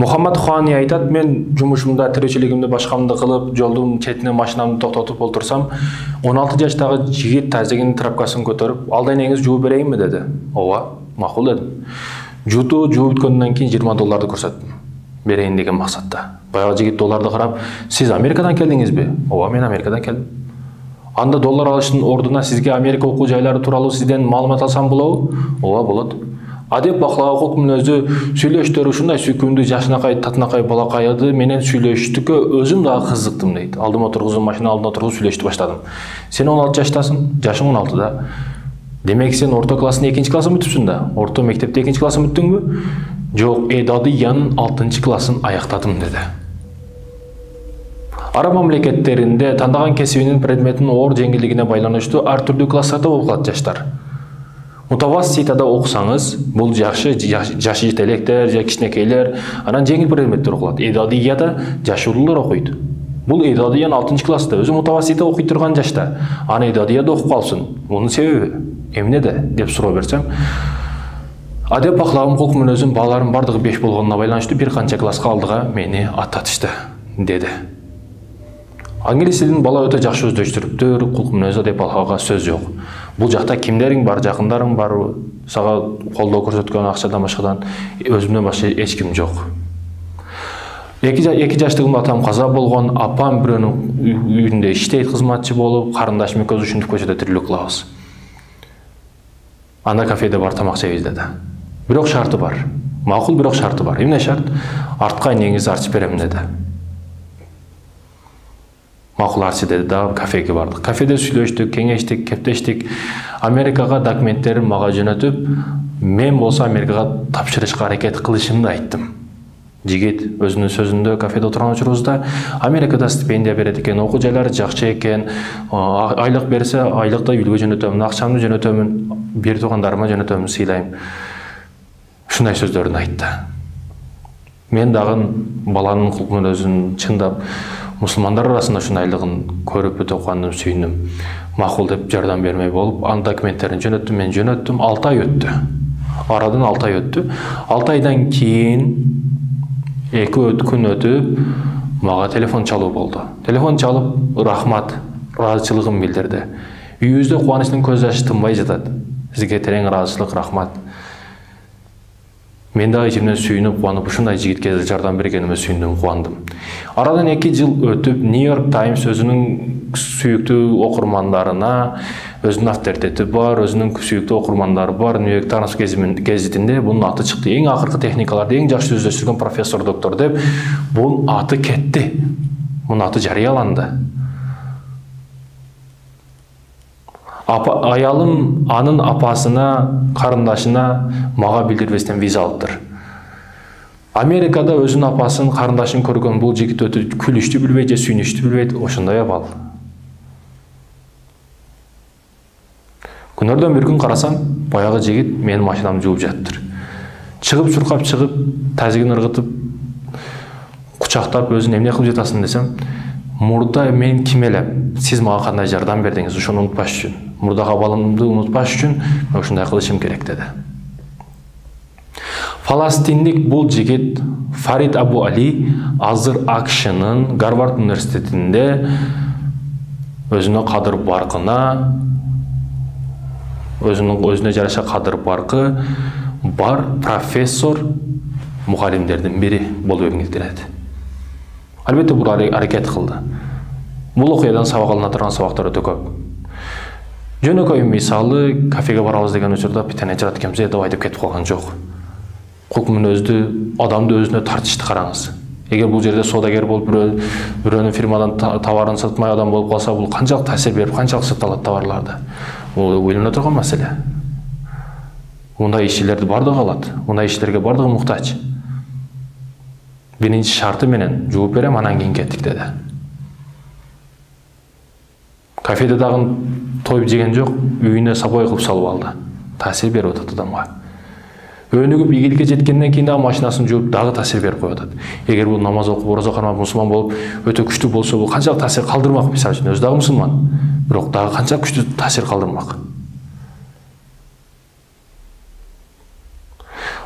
Мухаммад Хуани айтат, мен жумушумда тиричилигимди башкамды кылып, жолдун четине машинамды токтотуп олтурсам, 16 жаштагы жигит тазигинин трапкасын көтөрүп, алдайнеңиз жууп берейинби деди. Ооба, макул дедим. Жууту жууп бүткөндөн кийин $20 көрсөттүм. Берейин деген максатта. Баягы жигит долларды карап, сиз Америкадан келдиңизби? Ооба, мен Америкадан келдим. Анда доллар алыштын ордуна сизге Америка окуу жайлары тууралуу сизден маалымат алсам болобу? Ооба, болот. Адеп баклоо укмун өзү сүйлөштөр ушундай сүйкүмдүү жашынакай татынакай балакайды менен сүйлөштүккө өзүм дагы кызыктым дейт. Алдыма тургузуп машина алдына тургузуп сүйлөштү баштадым. Сен 16 жаштасың, жашың 16да. Демек сен орто класстын 2 классын бүтүпсүң да. Орто мектепте 2 классын бүттүңбү? Жок, Эдадыянын 6 классын аяктадым деди. Араб мамлекеттеринде тандаган кесибинин предметинин оор жеңилдигине байланыштуу ар түрдүү класстарда болуп калат жаштар. Мутавасситада окусаңыз, бул жакшы жаш жетелектер, же кичинекейлер, анан жеңил предметтер окулат. Эдадыяда жашуулуулар окуйт. Бул Эдадыян 6 класста, өзү мутавассита окуй турган жашта. Аны Эдадыяда окуп калсын. Мунун себеби эмнеде деп суроо берсем, адеп баклагым кулк мүнөзүм балаларым бардыгы 5 болгонуна байланыштуу бир канча класска алдыга мени аттатышты, деди. Англис тилин бала өтө жакшы өздөштүрүптүр, кулк мүнөзү деп алгага сөз жок. Бул жакта кимдериң бар, жакындарың бар, сага колдоо көрсөткөн акчадан башкадан өзүмдөн башка эч ким жок. 2 жаштыгымда атам каза болгон, апам бирөөнүн үйүндө иштейт кызматчы болуп, карындашым экөөбүз ушинтип көчөдө тирилип кылабыз. Анда кафеде бар тамак жейбиз деди. Бирок шарты бар. Макул, бирок шарты бар. Эмне шарт? Артка энеңизди артып берем деди. Макул арчы деди да, кафеге бардык. Кафеде сүйлөштүк, кеңештик, кептештик. Америкага документтерин мага жөнөтүп, мен болсо Америкага тапшырышка аракет кылышымды айттым. Жигит өзүнүн сөзүндө кафеде отурган учурубузда Америкада стипендия берет экен, окуу жайлары жакшы экен, айлык берсе, айлыкты үйлгө жөнөтөмүн, акчамды жөнөтөмүн, бир туугандарыма жөнөтөмүн, сыйлайм. Ушундай сөздөрүн айтты. Мен дагы баланын кулк мүнөзүн чындап, мусулмандар арасында ушундайлыгын көрүп өтө кубандым, сүйүндүм. Макул деп жардам бермей болуп, анын документтерин жөнөттүм, мен жөнөттүм. 6 ай өттү. Арадан 6 ай өттү. 6 айдан кийин 2 күн өтүп, мага телефон чалуу болду. Телефон чалып, рахмат, ыраазычылыгын билдирди. Үйүбүздө кубанычтын көз жашы тынбай жатат. Сизге терең ыраазычылык, рахмат. Мен дагы ичимден сүйүнүп, кубанып, ушундай жигитке жардам бергениме сүйүндүм, кубандым. Арадан 2 жыл өтүп, New York Times өзүнүн сүйүктүү окурмандарына, өзүнүн авторитети бар, өзүнүн сүйүктүү окурмандары бар, New York Times гезитинде бунун аты чыкты. Эң акыркы техникаларды эң жакшы өздөштүргөн профессор, доктор деп, бунун аты кетти. Бунун аты жарыяланды. Аялым анын апасына, карындашына мага билдирбестен виза алыптыр. Америкада өзүнүн апасын, карындашын көргөн бул жигит өтө күлүштү билбейт же сүйүнүштү билбейт, ошондой абал. Күнөрдөн бир күн карасам, баягы жигит менин машинамды жууп жаттыр. Чыгып чуркап чыгып, тазигин ыргытып, кучактап өзүн эмне кылып жатасың десем, мурда мен ким элем? Сиз мага кандай жардам бердиңиз, ошону унутпаш үчүн. Мурдагы абалымды унутпаш үчүн мен ушундай кылышым керек деди. Фаластиндик бул жигит Фарид Абу Али азыр АКШнын Гарвард университетинде өзүнө кадыр баркына, өзүнө жараша кадыр баркы бар профессор, мугалимдердин бири болуп эмгектенет. Албетте бул аракет кылды. Бул окуядан сабак алына турган сабактар өтө көп. Жөнөкөй мисалы, кафеге барабыз деген учурда питание жарат экенбиз, давай деп кетип калган жок. Кулк мүнөздү, адамды өзүнө тартышты караңыз. Эгер бул жерде содагер болуп, бирөөнүн фирмадан товарын сатмай адам болуп калса, бул канчалык таасир берип, канчалык саталат товарларды. Бул ойлоно турган маселе. Мындай ишчилерди бардыгы алат, мындай ишчилерге бардыгы муктач. Биринчи шарты менен жууп берем, анан кийин кеттик деди. Кафеде дагы той жеген жок, үйүнө собой кылып салып алды. Таасир берип атат адамга. Өнүгүп ийгиликке жеткенден кийин дагы машинасын жууп дагы таасир берип коюп атат. Эгер бул намаз окуп, ораза кармап, мусулман болуп өтө күчтүү болсо, бул канчалык таасир калтырмак, мисалы үчүн, өзү дагы мусулман. Бирок дагы канчалык күчтүү таасир калтырмак.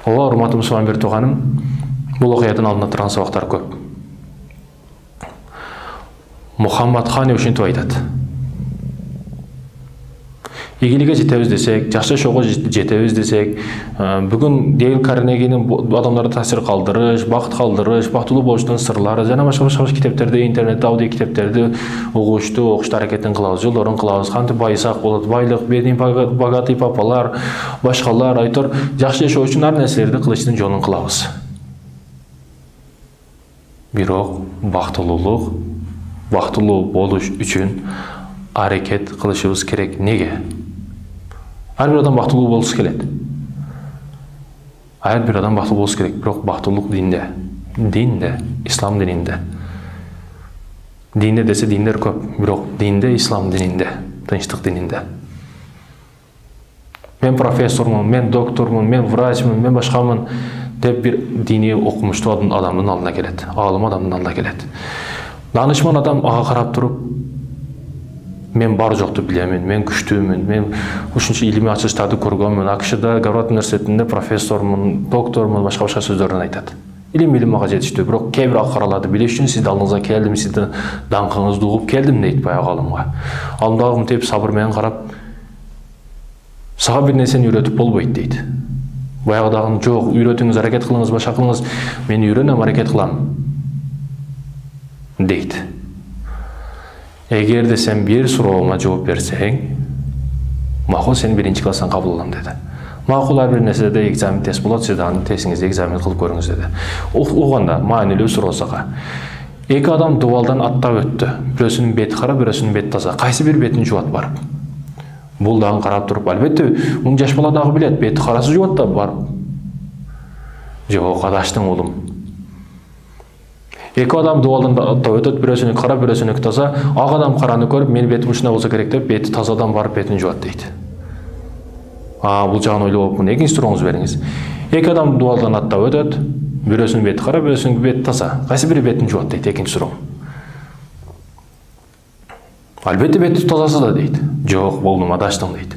Ооба, урматтуу мусулман бир тууганым, Бул окуядан алдына турган сабактар көп. Мухаммад Хани ушинтип айтат. Игиликке жетебиз десек, жакшы жашоого жетебиз десек, бүгүн Дейл Карнегинин адамдарды таасир калдырыш, бакыт калдырыш, бактылуу болуштун сырлары жана башка китептерди, интернетте аудио китептерди угуштуу, окушту аракетин кылабыз, жолдорун кылабыз, кантип байысак болот, байлык, богатый папалар, башкалар айтор, жакшы жашоо үчүн ар нерселерди кылыштын жолун кылабыз. Бирок бактылуулук, бактылуу болуш үчүн аракет кылышыбыз керек. Неге? Ар бир адам бактылуу болушу келет. Ар бир адам бактылуу болушу керек, бирок бактылуулук динде, ислам дининде. Динде десе диндер көп, бирок динде, ислам дининде, тынчтык дининде. Мен профессормун, мен доктормун, мен врачмын, мен башкамын деп бир дини окумуштуу адамдын алдына келет, аалым адамдын алдына келет. Данышман адам ага карап туруп, мен бар жокту билемин, мен күчтүүмүн, мен ушунча илимий ачылыштарды көргөнмүн, АКШда Гарвард университетинде профессормун, доктормун, башка сөздөрүн айтат. Илим мага жетиштүү, бирок кээ бир акараларды билиш үчүн сиздин алдыңызга келдим, сиздин даңкыңызды угуп келдим дейт баягы алымга. Алымдагы мынтип сабыр менен карап, сага бир нерсени үйрөтүп болбойт дейт. Баягыдагы жок, үйрөтүңүз, аракет кылыңыз, башка кылыңыз, мен үйрөнөм, аракет кылам дейт. Эгерде сен бир суроома жооп берсең, макул сени биринчи класстан кабыл алам деди. Макул ар бир нерседе экзамен тест болот, сиз анын тестиңизди экзамен кылып көрүңүз деди. Уганда маанилүү суроо сага. Эки адам дубалдан аттап өттү. Бирөөсүнүн бети кара, бирөөсүнүн бети таза. Кайсы бир бетин жуат барып? Бул дагы карап туруп, албетте, муну жаш бала дагы билет, бети карасы жуат да барып. Жок, адаштың улум. Эки адам дубалдан аттап өтөт, бирөөсүнүн кара, бирөөсүнүн таза. Ак адам караны көрүп, менин бетим ушундай болсо керек деп, бети тазадан барып бетин жуат дейт. Бул жагын ойлоопмун. Экинчи сурооңузду бериңиз. Эки адам дубалдан аттап өтөт, бирөөсүнүн бети кара, бирөөсүнүн бети таза. Кайсы бири бетин жуат дейт, экинчи суроо. Албетте бети тазасы да дейт. Жок, болдум, адаштым дейт.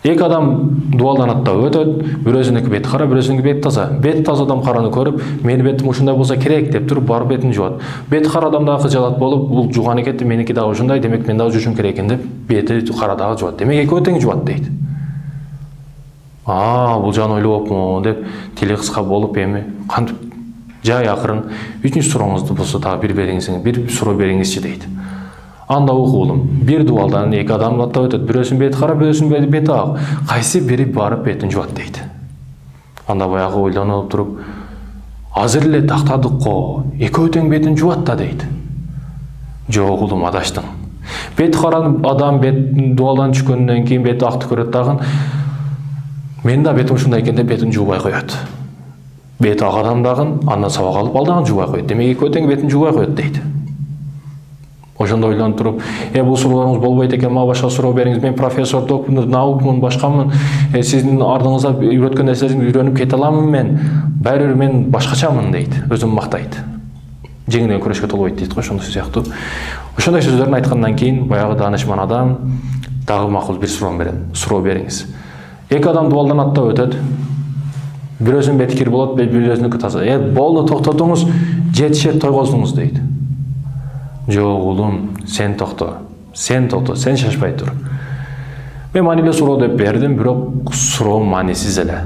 Эки адам дубалдан аттап өтөт, бирөөсүнүн бети кара, бирөөсүнүн бети таза. Бети таза адам караны көрүп, менин бетим ушундай болсо керек деп туруп барып бетин жуат. Бети кара адам дагы кыжалат болуп, бул жуган экен, меники дагы ушундай, демек мен дагы жуушум керек экен деп бети кара дагы жуат. Демек экөө тең жуат дейт. Бул жагын ойлоопмун деп тили кыска болуп, эми кантип жай акырын үчүнчү сурооңузду болсо дагы бир суроо бериңизчи дейт. Анда укулум. Бир дубалдан эки адам аттап өтөт, бирөөсүнүн бети кара, бирөөсүнүн бети ак. Кайсы бири барып бетин жуат дейт. Анда баягы ойлонуп туруп, азыр эле тактадык го, экөө тең бетин жуат да дейт. Жок улум, адаштың. Бети кара адам дубалдан түшкөндөн кийин бети акты көрөт дагы, менин да бетим ушундай экен деп бетин жуубай коет. Бети ак адам дагы андан сабак алып ал дагы жуубай коет. Демек экөө тең бетин жуубай коет дейт. Ошондо ойлонуп туруп, бул сурооңуз болбойт экен, мага башка суроо бериңиз. Мен профессор, доктор, наукмун, башкамын. Сиздин ардыңызда үйрөткөн нерселерди үйрөнүп кете аламын мен. Баары мен башкачамын дейт, өзүн мактайт. Жеңилген күрөшкө толбойт дейт го, ошондой сыяктуу. Ошондой сөздөрүн айткандан кийин баягы даанышман адам дагы макул бир суроо бериңиз. Эки адам дубалдан аттап өтөт. Бирөөсүнүн бети кир болот, бирөөсүнүнкү таза. Болду, токтотуңуз, жетишет тойгоздуңуз дейт. Жок улум, сен токто, сен шашпай тур. Мен маанилүү суроо деп бердим, бирок суроо маанисиз эле.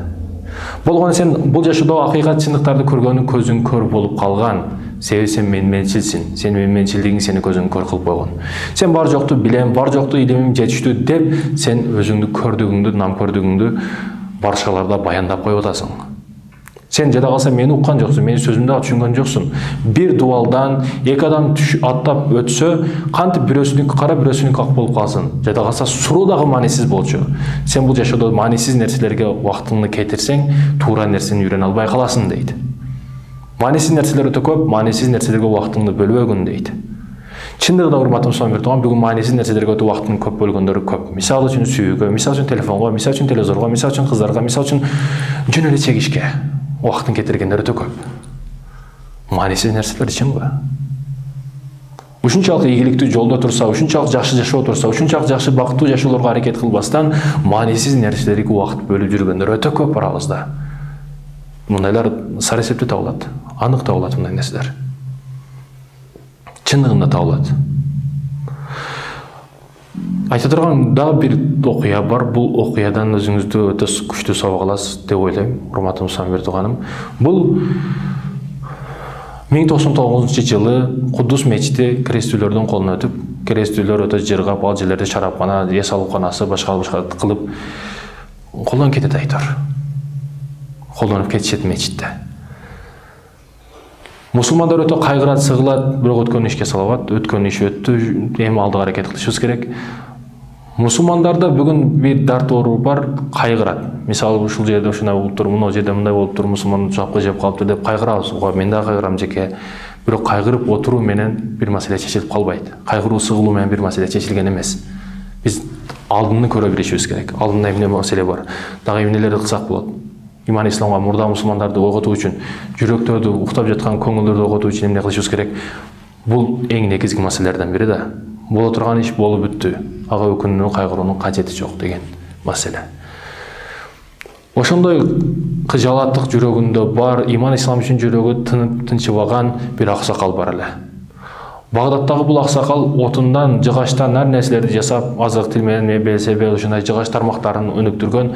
Болгону сен бул жашоодо акыйкат чындыктарды көргөнү көзүң көр болуп калган. Себеби сен менменчилсиң, сен менменчилдигиң сени көзүң көр кылып койгон. Сен бар жокту билем, бар жокту илимим жетиштүү деп, сен өзүңдү көрдүгүңдү, намкөрдүгүңдү барчаларда баяндап коюп атасың. Сен жада калса мени уккан жоксуң, менин сөзүмдү дагы түшүнгөн жоксуң. Бир дубалдан эки адам аттап өтсө, кантип бирөөсүнүкү кара, бирөөсүнүкү ак болуп калсын. Жада калса суроо дагы маанисиз болчу. Сен бул жашоодо маанисиз нерселерге убактыңды кетирсең, туура нерсени үйрөнө албай каласың дейт. Маанисиз нерселер өтө көп, маанисиз нерселерге убактыңды бөлбөгүн дейт. Чындыгында урматтуу мусулман биртуган, бүгүн маанисиз нерселерге өтө убактын көп бөлгөндөрү көп. Мисалы үчүн сүйүүгө, мисалы үчүн телефонго, мисалы үчүн телевизорго, мисалы үчүн кыздарга, мисалы үчүн жөн эле чегишке убактын кетиргендер өтө көп. Маанисиз нерселер чынбы? Ушунчалык ийгиликтүү жолдо турса, ушунчалык жакшы жашоо турса, ушунчалык жакшы бактылуу жашоолорго аракет кылбастан, маанисиз нерселерге убакыт бөлүп жүргөндөр өтө көп арабызда. мындайлар сарасепте табылат, анық табылат мындай нерселер. Чындыгында табылат. Айта турган дагы бир окуя бар. Бул окуядан өзүңүздү өтө күчтүү сабак аласыз деп ойлойм, урматтуу Мусамбир тууганым. Бул 1999-жылы Кудус мечити крестүүлөрдүн колуна өтүп, крестүүлөр өтө жыргап, ал жерлерде шарапкана, эс алууканасы, башка кылып колдонуп кетет айтор. Колдонуп кетишет мечитте. Мусулмандар өтө кайгырат, сыгылат, бирок өткөн ишке салабат. Өткөн иш өттү, эми алдыга аракет кылышыбыз керек. Мусулмандарда бүгүн бир дарт оору бар, кайгырат. Мисалы ушул жерде ушундай болуп тур, мына жерде мындай болуп тур, мусулман жапкы жеп калыптыр деп кайгырабыз. Мен да кайгырам жеке. Бирок кайгырып отуруу менен бир маселе чечилип калбайт. Кайгыруу, сыгылуу менен бир маселе чечилген эмес. Биз алдын көрө билишибиз керек. Алдында эмне маселе бар. Дагы эмнелерди кылсак болот? Иман исламга мурда мусулмандарды ойготуу үчүн, жүрөктөрдү, уктап жаткан көңүлдөрдү ойготуу үчүн эмне кылышыбыз керек? Бул эң негизги маселелерден бири да. Боло турган иш болуп бүттү. Ага өкүнүүнүн, кайгыруунун кажети жок деген маселе. Ошондой кыжалаттык жүрөгүндө бар, иман ислам үчүн жүрөгү тынып тынчыбаган бир аксакал бар эле. Багдадтагы бул аксакал отундан, жыгачтан ар нерселерди жасап, азык тилмен, белсебе ушундай жыгач тармактарын өнүктүргөн,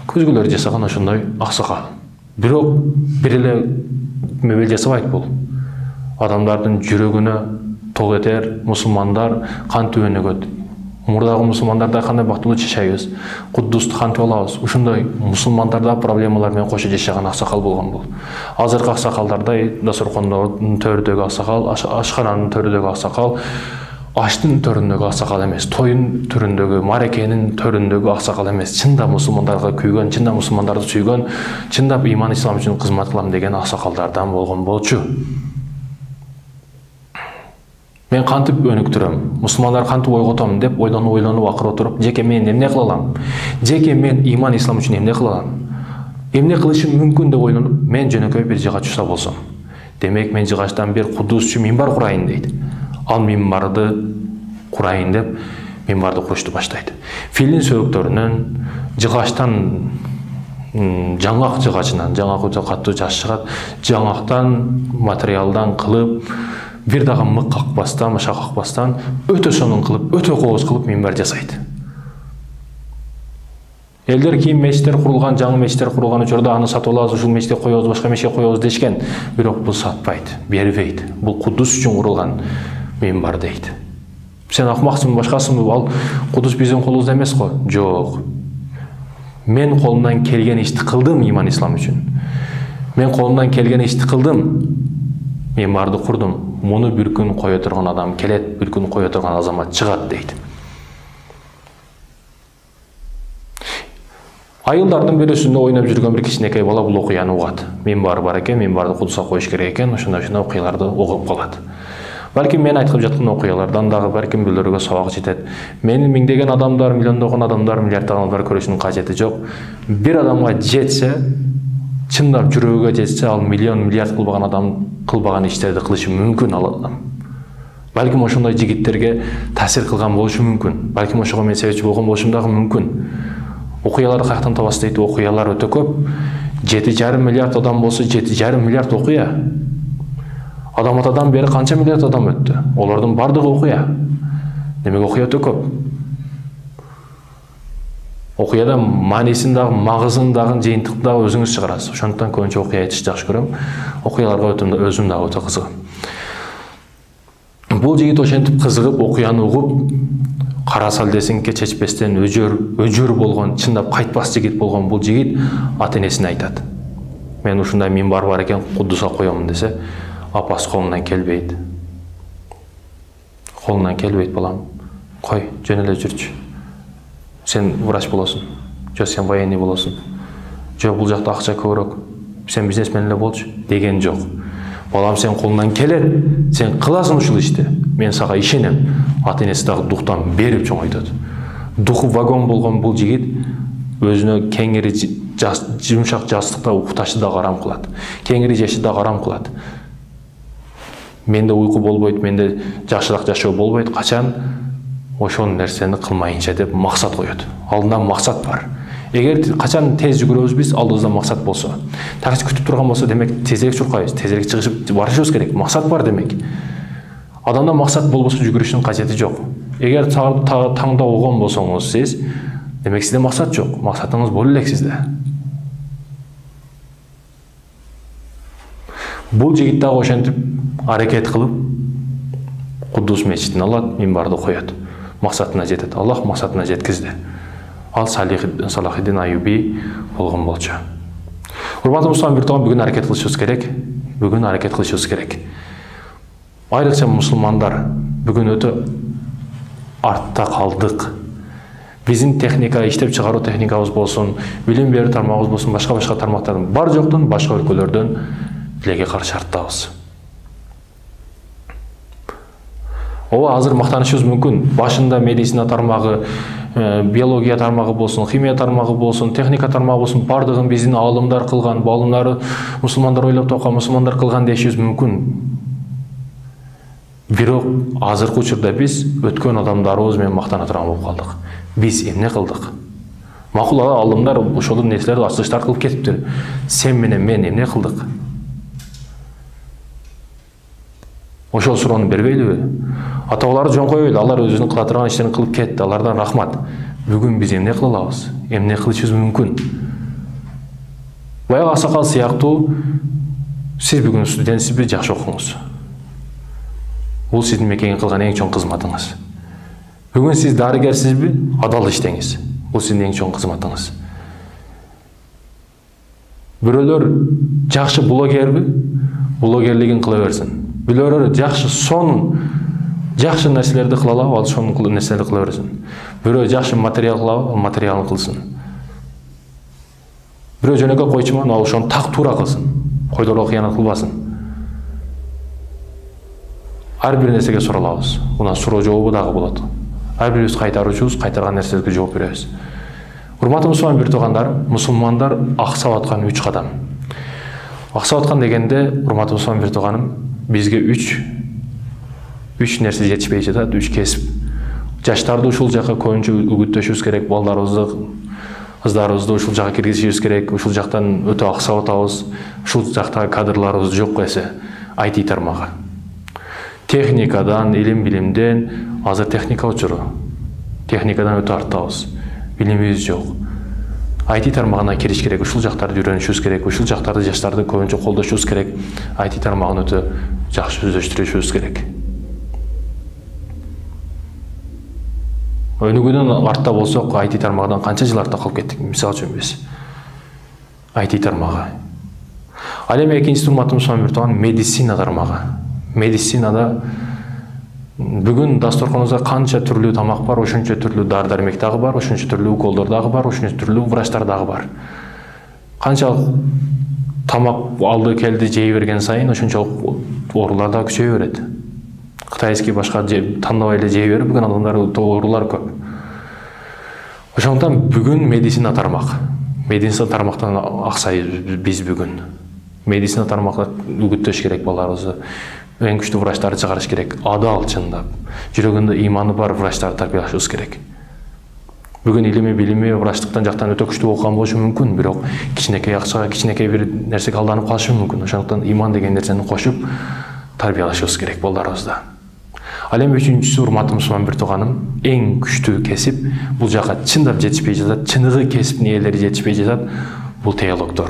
көзгөлөр жасаган ошондой аксакал. Бирок бир эле мебел жасабайт бул. Адамдардын жүрөгүнө ток этер, мусулмандар кантип өнүгөт. Мурдагы мусулмандарда кандай бактылуу жашайбыз, Кудусту кантип алабыз. Ушундай мусулмандарда проблемалар менен кошо жашаган аксакал болгон бул. Азыркы аксакалдардай дасторкондун төрүдөгү аксакал, ашкананын төрүдөгү аксакал, аштын төрүндөгү аксакал эмес, тоюн төрүндөгү, марекенин төрүндөгү аксакал эмес. Чындап мусулмандарга күйгөн, чындап мусулмандарды сүйгөн, чындап иман ислам үчүн кызмат кылам деген аксакалдардан болгон болчу. Мен кантип өнүктүрөм, мусулмандар кантип ойготом деп ойлонуп акыр отуруп, жеке мен эмне кыла алам? Жеке мен иман ислам үчүн эмне кыла алам? Эмне кылышым мүмкүн деп ойлонуп, мен жөнөкөй бир жыгач уста болсом. Демек мен жыгачтан бир Кудусчу минбар курайын дейт. Ал минбарды курайын деп минбарды курушту баштайт. Филдин сөөгүттөрүнөн, жыгачтан жаңак жыгачынан, жаңак өтө катуу жаш чыгат, жаңактан материалдан кылып, бир дагы мык какпастан, машак какпастан, өтө сонун кылып, өтө кооз кылып минбар жасайт. Элдер кийин мечиттер курулган, жаңы мечиттер курулган учурда аны сатып алабыз, ушул мечитке коебуз, башка мечитке коебуз дешкен. Бирок бул сатпайт, бербейт. Бул Кудус үчүн курулган минбар дейт. Сен акмаксың, башкасыңбы? Ал Кудус биздин колубузда эмес го. Жок. Мен колумдан келген ишти кылдым иман ислам үчүн. Мен колумдан келген ишти кылдым. Минбарды курдум. Муну бир күн кое турган адам келет, бир күн кое турган азамат чыгат дейт. Айылдардын бирөөсүндө ойноп жүргөн бир кичинекей бала бул окуяны угат. Минбар бар экен, минбарды Кудуска коюш керек экен, ошондой окуяларды угуп калат. Балким мен айтып жаткан окуялардан дагы балким бирөөлөргө сабак жетет. Мени миңдеген адамдар, миллиондогон адамдар, миллиарддаган адамдар көрүшүнүн кажети жок. Бир адамга жетсе, чындап жүрөгүгө жетсе, ал миллион, миллиард кылбаган адам кылбаган иштерди кылышы мүмкүн ал адам. Балким ошондой жигиттерге таасир кылган болушу мүмкүн. Балким ошого мен себепчи болгон болушум дагы мүмкүн. Окуяларды каяктан табасыз дейт, окуялар өтө көп. 7,5 миллиард адам болсо, 7,5 миллиард окуя. Адам атадан бери канча миллиард адам өттү? Олордун бардыгы окуя. Демек окуя өтө көп. Окуяда маанисин дагы, магызын дагы, жыйынтыкты дагы өзүңүз чыгарасыз. Ошондуктан көбүнчө окуя айтышты жакшы көрөм. Окуяларга өзүм дагы өтө кызыгам. Бул жигит ошентип кызыгып, окуяны угуп, кара салдесинке чечпестен өжөр болгон, чындап кайтпас жигит болгон бул жигит ата-энесине айтат. Мен ушундай минбар бар экен, Кудуска коёмун десе, апасы колунан келбейт. Колунан келбейт балам. Кой, жөн эле жүрчү. Сен врач болосуң. Жо сен военный болосуң. Жо бул жакта акча көбүрөөк. Сен бизнесмен эле болчу деген жок. Балам сен колунан келет, сен кыласың ушул ишти. Мен сага ишенем. Ата-энеси дагы дуктан берип чоңойтот. Духу вагон болгон бул жигит өзүнө кеңири жумшак жастыкта укташты да арам кылат. Кеңири жешти да арам кылат. Менде уйку болбойт, менде жакшыраак жашоо болбойт, качан ошол нерсени кылмайынча деп максат коёт. Алдында максат бар. Эгер качан тез жүгүрөбүз биз, алдыбызда максат болсо. Такси күтүп турган болсо, демек тезирээк чуркайбыз, тезирээк чыгышып барышыбыз керек. Максат бар демек. Адамда максат болбосо жүгүрүштүн кажети жок. Эгер таңда угон болсоңуз сиз, демек сизде максат жок. Максатыңыз боло элек сизде. Бул жигит дагы ошентип аракет кылып, Куддус мечитин алат, минбарды коет. Максатына жетет. Аллах максатына жеткизди. Ал Салахиддин Аюби болгон болчу. Урматтуу мусулман биртогон, бүгүн аракет кылышыбыз керек. Бүгүн аракет кылышыбыз керек. Айрыкча мусулмандар бүгүн өтө артта калдык. Биздин техника, иштеп чыгаруу техникабыз болсун, билим берүү тармагыбыз болсун, башка тармактардын бар жоктун башка өлкөлөрдөн тилеге каршы арттабыз. Ооба, азыр мактанышыбыз мүмкүн. Башында медицина тармагы, биология тармагы болсун, химия тармагы болсун, техника тармагы болсун, бардыгын биздин аалымдар кылган, аалымдары мусулмандар ойлоп тапкан, мусулмандар кылган дешибиз мүмкүн. Бирок азыркы учурда биз өткөн адамдарыбыз менен мактана турган болуп калдык. Биз эмне кылдык? Макул, аалымдар ошол нерселерди ачылыштар кылып кетиптир. Сен менен мен эмне кылдык? Ошол суроону бербейлиби? Ата-бабаларды жөн койбойлу, алар өзүнүн кыла турган иштерин кылып кетти, алардан рахмат. Бүгүн биз эмне кыла алабыз? Эмне кылышыбыз мүмкүн? Баягы аксакал сыяктуу, сиз бүгүн студентсизби, жакшы окуңуз. Бул сиздин мекенге кылган эң чоң кызматыңыз. Бүгүн сиз дарыгерсизби, адал иштеңиз. Бул сиздин эң чоң кызматыңыз. Бирөөлөр жакшы блогерби, блогерлигин кыла берсин. Бирөөлөр жакшы жакшы нерселерди кыла алабы, ал сонун нерселерди кыла берсин. Бирөө жакшы материал кылабы, материалын кылсын. Бирөө жөнөкөй койчуман, ал ошону так туура кылсын. Койдорго кыянат кылбасын. Ар бир нерсеге суралабыз. Мына суроо жообу дагы болот. Ар бирибиз кайтаруучубуз, кайтарган нерселерге жооп беребиз. Урматтуу мусулман биртугандар, мусулмандар аксап аткан 3 кадам. Аксап аткан дегенде, урматтуу мусулман биртуганым, бизге 3 нерсе жетишпей жатат, 3 кесип. Жаштарды ушул жака көбүнчө үгүттөшүбүз керек, балдарыбызды, кыздарыбызды ушул жака киргизишибиз керек. Ушул жактан өтө аксап атабыз. Ушул жактагы кадрларыбыз жок эсе. IT тармагы. Техникадан, илим-билимден азыр техника учуру. Техникадан өтө арттабыз. Билимибиз жок. IT тармагына кириш керек, ушул жактарды үйрөнүшүбүз керек, ушул жактарды жаштарды көбүнчө колдошубуз керек. IT тармагын өтө жакшы өздөштүрүшүбүз керек. Өнүгүүдөн артта болсок, IT тармагынан канча жыл артта калып кеттик, мисалы үчүн биз. IT тармагы. Ал эми экинчи урматтуу мусулман биртуган, медицина тармагы. Медицинада бүгүн дасторконубузда канча түрлүү тамак бар, ошончо түрлүү дары-дармек дагы бар, ошончо түрлүү уколдор дагы бар, ошончо түрлүү врачтар дагы бар. Канча тамак алды келди жей берген сайын, ошончо оорулар да күчөйө берет. Кытайский башка тандабай эле жей берип, бүгүн адамдар оорулар көп. Ошондуктан бүгүн медицина тармак. Медицина тармактан аксайбыз биз бүгүн. Медицина тармакта үгүттөш керек балдарыбызды. Эң күчтүү врачтарды чыгарыш керек. Адал, чындап, жүрөгүндө иманы бар врачтарды тарбиялашыбыз керек. Бүгүн илими, билими врачтыктан жактан өтө күчтүү окуган болушу мүмкүн, бирок кичинекей акчага, кичинекей бир нерсеге алданып калышы мүмкүн. Ошондуктан иман деген нерсени кошуп тарбиялашыбыз керек балдарыбызды. Ал эми үчүнчүсү, урматтуу мусулман биртуганым, эң күчтүү кесип, бул жака чындап жетишпей жатат, чыныгы кесиптин ээлери жетишпей жатат, бул теологдор.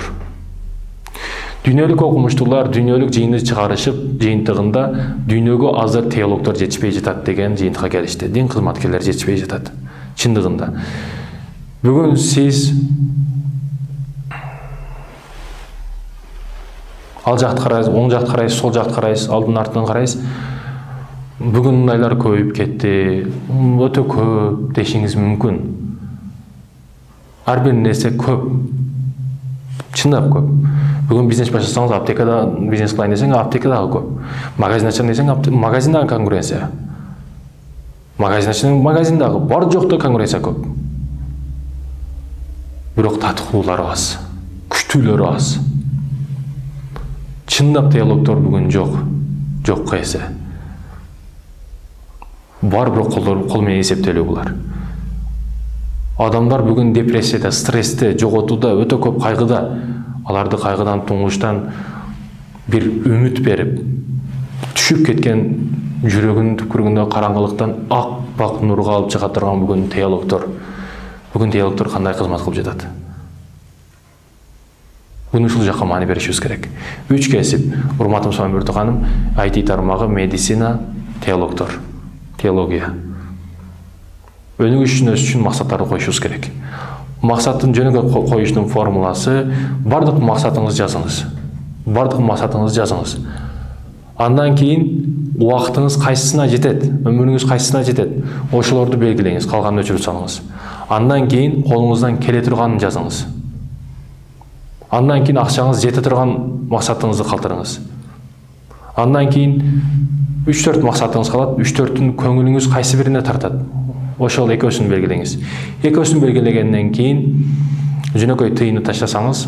Дүйнөлүк окумуштуулар дүйнөлүк жыйынды чыгарышып, жыйынтыгында дүйнөгө азыр теологдор жетишпей жатат деген жыйынтыкка келишти. Дин кызматкерлери жетишпей жатат. Чындыгында. Бүгүн сиз ал жакты карайсыз, оң жакты карайсыз, сол жакты карайсыз, алдын артын карайсыз. Бүгүн мындайлар көбөйүп кетти, өтө көп дешиңиз мүмкүн. Ар бир нерсе көп. Чындап көп. Бүгүн бизнес баштасаңыз, аптекада бизнес кылайын десең, аптекада көп. Магазин ачам десең, магазиндагы конкуренция. Магазин ачсаң, магазиндагы бар жокто конкуренция көп. Бирок татыктуулар аз, күчтүүлөр аз. Чындап теологдор бүгүн жок. Жок эсе. Бар бирок кол менен эсептелүү булар. Адамдар бүгін депрессияда, стрессте, жоготууда, өтө көп кайгыда. Аларды кайгыдан, туңгучтан бир үмүт берип, түшүп кеткен жүрөгүнүн түпкүрүндө караңгылыктан ак-бак нурга алып чыга турган бүгүн теологдор. Бүгүн теологдор кандай кызмат кылып жатат? Бүгүн ушул жакка маани беришибиз керек. 3 кесип, урматым Самбүртү ханым, IT тармагы, медицина, теологдор, теология. Өнүгүшүнүз үчүн максаттарды коюшубуз керек. Максаттын жөнүгө коюштун формуласы: бардык максатыңызды жазыңыз. Бардык максатыңызды жазыңыз. Андан кийин убактыңыз кайсысына жетет, өмүрүңүз кайсысына жетет, ошолорду белгилеңиз, калганын өчүрүп салыңыз. Андан кийин колуңуздан келе турганын жазыңыз. Андан кийин акчаңыз жете турган максатыңызды калтырыңыз. Андан кийин 3-4 максатыңыз калат, 3-4-түн көңүлүңүз кайсы бирине тартат. Ошол экөөсүн белгилеңиз. Экөөсүн белгилегенден кийин жөнөкөй тыйынды таштасаңыз,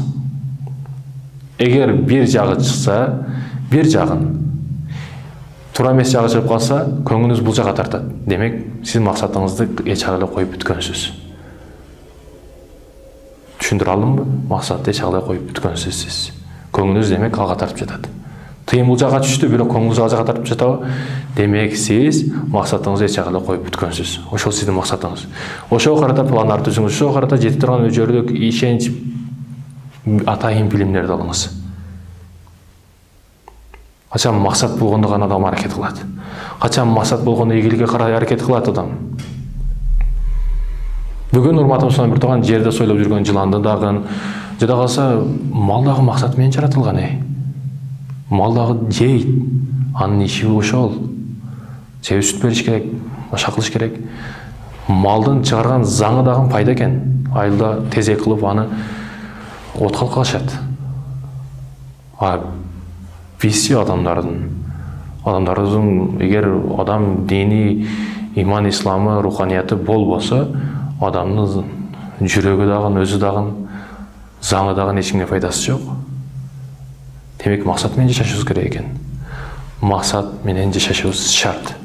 эгер бир жагы чыкса, бир жагын, туура эмес жагы чыгып калса, көңүлүңүз бул жакка тартат. Демек, сиз максатыңызды эч ара эле коюп бүткөнсүз. Түшүндүрө алдымбы? Максатты эч ара эле коюп бүткөнсүз сиз. Көңүлүңүз демек алга тартып жатат. Тыйын бул жакка түштү, бирок көңүлүңүз ал жакка тартып жатабы? Демек, сиз максатыңызды эч ара эле коюп бүткөнсүз. Ошол сиздин максатыңыз. Ошого карата пландар түзүңүз, ошого карата жете турган өжөрлүк, ишенич, атайын билимдерди алыңыз. Качан максат болгондо гана адам аракет кылат. Качан максат болгондо ийгиликке карай аракет кылат адам. Бүгүн урматым Самбүртү ханым жерде сойлоп жүргөн жыланды дагы, жада калса мал дагы максат менен жаратылган. Мал дагы жейт. Анын иши ошол. Себеп сүт бериш керек, башка кылыш керек. Малдын чыгарган заңы дагы пайда экен. Айылда тезек кылып аны отко алып калышат. Биз адамдардын эгер адам дини, иман, исламы, руханияты болбосо, адамдын жүрөгү дагы, өзү дагы, заңы дагы эч кимге пайдасы жок. Демек, максат менен жашашыбыз керек экен. Максат менен жашашыбыз шарт.